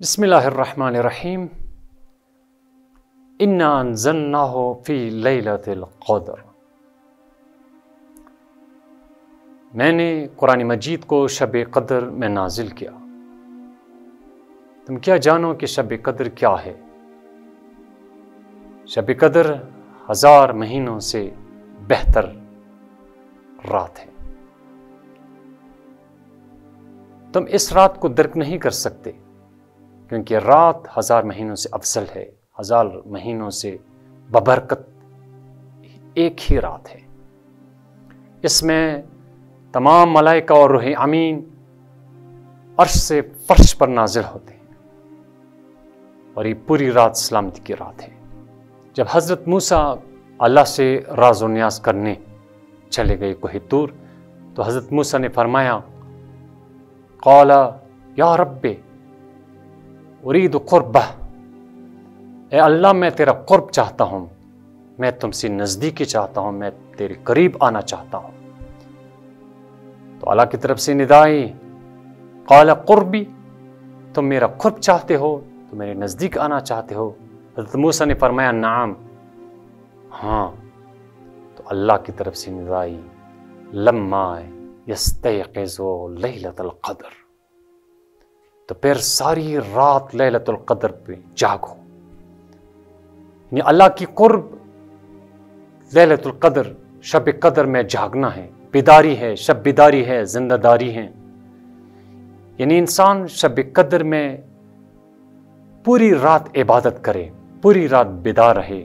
بسم اللہ الرحمن الرحیم انا انزلناہ فی لیلۃ القدر۔ میں نے قرآن مجید کو شب قدر میں نازل کیا۔ تم کیا جانو کہ شب قدر کیا ہے؟ شب قدر 1000 مہینوں سے بہتر رات ہے۔ تم اس رات کو درک نہیں کر سکتے کیونکہ رات 1000 مہینوں سے افضل ہے، 1000 مہینوں سے ببرکت ایک ہی رات ہے۔ اس میں تمام ملائکہ اور روح امین عرش سے فرش پر نازل ہوتے ہیں، اور یہ پوری رات سلامتی کی رات ہے۔ جب حضرت موسیٰ اللہ سے راز و نیاز کرنے چلے گئے کوہ طور، تو حضرت موسیٰ نے فرمایا قال یا رب ارید قربہ، اے اللہ میں تیرا قرب چاہتا ہوں، میں تم سے نزدیکی چاہتا ہوں، میں تیرے قریب آنا چاہتا ہوں۔ تو اللہ کی طرف سے ندا آئی قال قربی، تم میرا قرب چاہتے ہو، تم میرے نزدیک آنا چاہتے ہو؟ حضرت موسیٰ نے فرمایا نعم، ہاں۔ تو اللہ کی طرف سے ندا آئی لما یستیقظ لیلۃ القدر، تو پھر ساری رات لیلۃ القدر پہ جاگو۔ یعنی اللہ کی قرب لیلۃ القدر، شب قدر میں جاگنا ہے، بیداری ہے، شب بیداری ہے، زندہ داری ہے۔ یعنی انسان شب قدر میں پوری رات عبادت کرے، پوری رات بیدار رہے،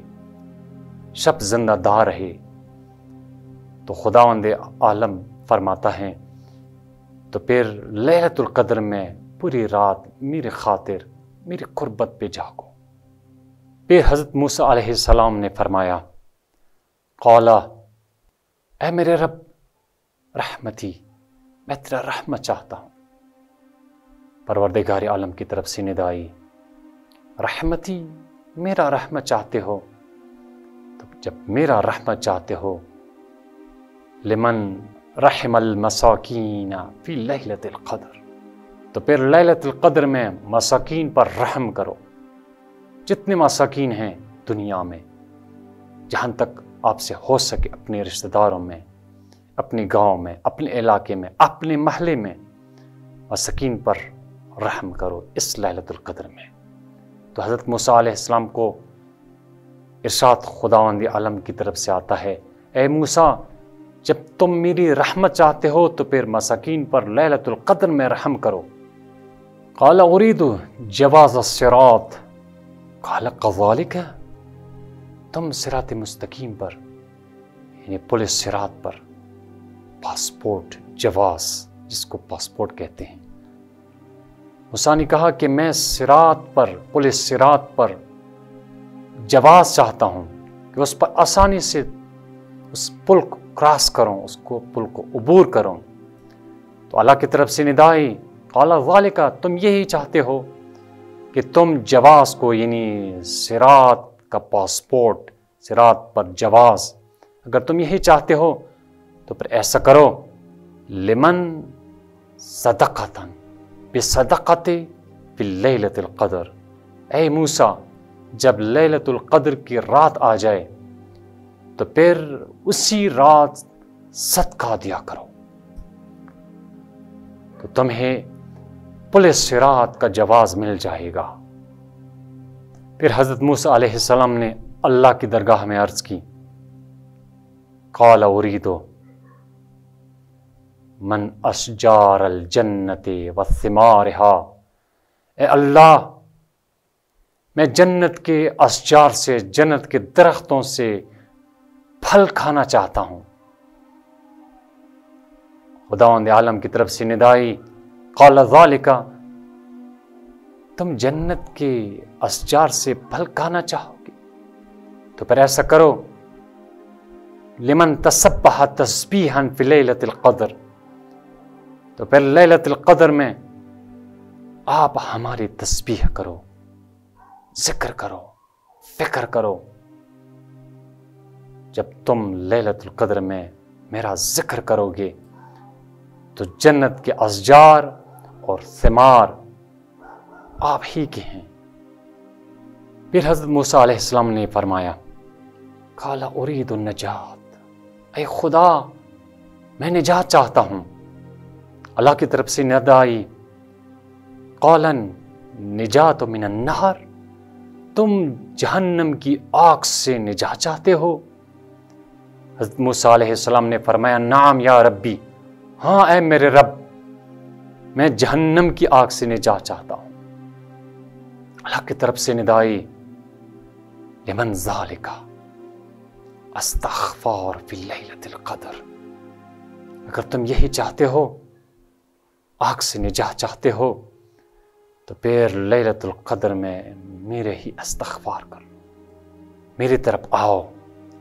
شب زندہ دار رہے، تو خداوند عالم فرماتا ہے تو پھر لیلۃ القدر میں پوری رات میرے خاطر، میری قربت پہ جاگو۔ پھر حضرت موسیٰ علیہ السلام نے فرمایا قال اے میرے رب رحمتی، میں تیرا رحمت چاہتا ہوں۔ پروردگار عالم کی طرف سے ندا آئی رحمتی، میرا رحمت چاہتے ہو؟ تو جب میرا رحمت چاہتے ہو، لمن رحم المساکین فی لیلۃ القدر، تو پھر لیلۃ القدر میں مساکین پر رحم کرو۔ جتنے مساکین ہیں دنیا میں، جہاں تک آپ سے ہو سکے، اپنے رشتہ داروں میں، اپنے گاؤں میں، اپنے علاقے میں، اپنے محلے میں مساکین پر رحم کرو اس لیلۃ القدر میں۔ تو حضرت موسیٰ علیہ السلام کو ارشاد خداوند عالم کی طرف سے آتا ہے اے موسیٰ، جب تم میری رحمت چاہتے ہو تو پھر مساکین پر لیلۃ القدر میں رحم کرو۔ قال ارید جواز الصراط، قال کذالک، تم صراط مستقیم پر، یعنی پل صراط پر، پاسپورٹ، جواز جس کو پاسپورٹ کہتے ہیں، موسیٰ نے کہا کہ میں صراط پر، پل صراط پر جواز چاہتا ہوں کہ اس پر آسانی سے اس پل کو کراس کروں، اس کو پل کو عبور کروں۔ تو اللہ کی طرف سے ندا آئی قال ذالک، تم یہی چاہتے ہو کہ تم جواز کو، یعنی صراط کا پاسپورٹ، صراط پر جواز، اگر تم یہی چاہتے ہو تو پھر ایسا کرو لمن صدقۃ بصدقۃ فی لیلۃ القدر، اے موسیٰ جب لیلۃ القدر کی رات آ جائے تو پھر اسی رات صدقہ دیا کرو، تو تمہیں پل صراط کا جواز مل جائے گا۔ پھر حضرت موسیٰ علیہ السلام نے اللہ کی درگاہ میں عرض کی قال ارید من اشجار الجنت وثمارها، اے اللہ میں جنت کے اشجار سے، جنت کے درختوں سے پھل کھانا چاہتا ہوں۔ خداوند عالم کی طرف سے ندا آئی قال ذالک، تم جنت کے اشجار سے پھل کھانا چاہو گے تو پھر ایسا کرو لمن تسبح تسبیحا فی لیلۃ القدر، تو پھر لیلۃ القدر میں آپ ہماری تسبیح کرو، ذکر کرو، فکر کرو۔ جب تم لیلۃ القدر میں میرا ذکر کرو گے تو جنت کے اشجار اور ثمار آپ ہی کے ہیں۔ پھر حضرت موسیٰ علیہ السلام نے فرمایا قال ارید النجات، اے خدا میں نجات چاہتا ہوں۔ اللہ کی طرف سے ندا آئی قال نجات من النار، تم جہنم کی آگ سے نجات چاہتے ہو؟ حضرت موسیٰ علیہ السلام نے فرمایا نعم یا ربی، ہاں اے میرے رب، میں جہنم کی آگ سے نجات چاہتا ہوں۔ اللہ کی طرف سے ندائی لمن ذالک استغفار فی لیلۃ القدر، اگر تم یہی چاہتے ہو، آگ سے نجات چاہتے ہو، تو پھر لیلۃ القدر میں میرے ہی استغفار کرو، میری طرف آؤ،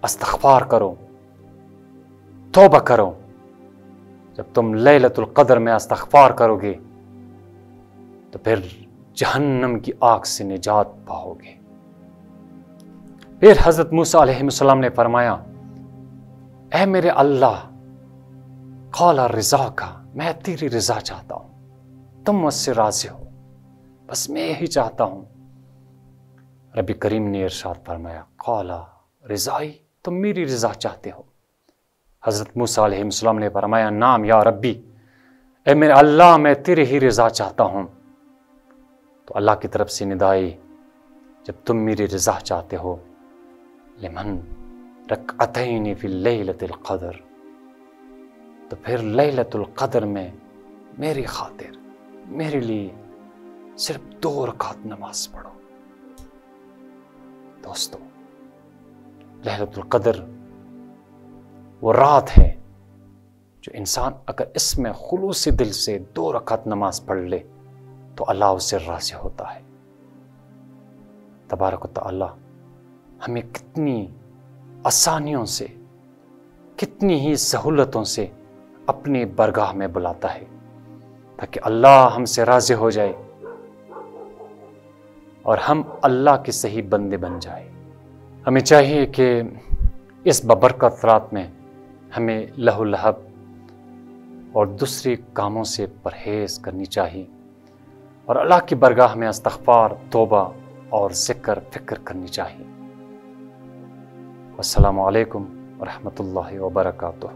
استغفار کرو، توبہ کرو۔ جب تم لیلۃ القدر میں استغفار کرو گے تو پھر جہنم کی آگ سے نجات پاؤ گے۔ پھر حضرت موسیٰ علیہ السلام نے فرمایا اے میرے اللہ، قال رضا کا، میں تیری رضا چاہتا ہوں، تم مجھ سے راضی ہو، بس میں یہی چاہتا ہوں۔ رب کریم نے ارشاد فرمایا قال رضائی، تم میری رضا چاہتے ہو۔ حضرت موسیٰ علیہ السلام نے فرمایا نعم یا ربی، اے میرے اللہ میں تیری ہی رضا چاہتا ہوں۔ تو اللہ کی طرف سے ندائی جب تم میری رضا چاہتے ہو، لمن رکعتین فی لیلۃ القدر، تو پھر لیلۃ القدر میں میری خاطر، میرے لیے صرف 2 رکعت نماز پڑھو۔ دوستو، لیلۃ القدر وہ رات ہے جو انسان اگر اس میں خلوص دل سے 2 رکعت نماز پڑھ لے تو اللہ اس سے راضی ہوتا ہے۔ تبارک و تعالی ہمیں کتنی آسانیوں سے، کتنی ہی سہولتوں سے اپنی برگاہ میں بلاتا ہے تاکہ اللہ ہم سے راضی ہو جائے اور ہم اللہ کے صحیح بندے بن جائے۔ ہمیں چاہیے کہ اس ببرکت رات میں ہمیں لہو لہب اور دوسرے کاموں سے پرہیز کرنی چاہیے اور اللہ کی برگاہ میں استغفار، توبہ اور ذکر فکر کرنی چاہیے۔ السلام علیکم ورحمۃ اللہ وبرکاتہ۔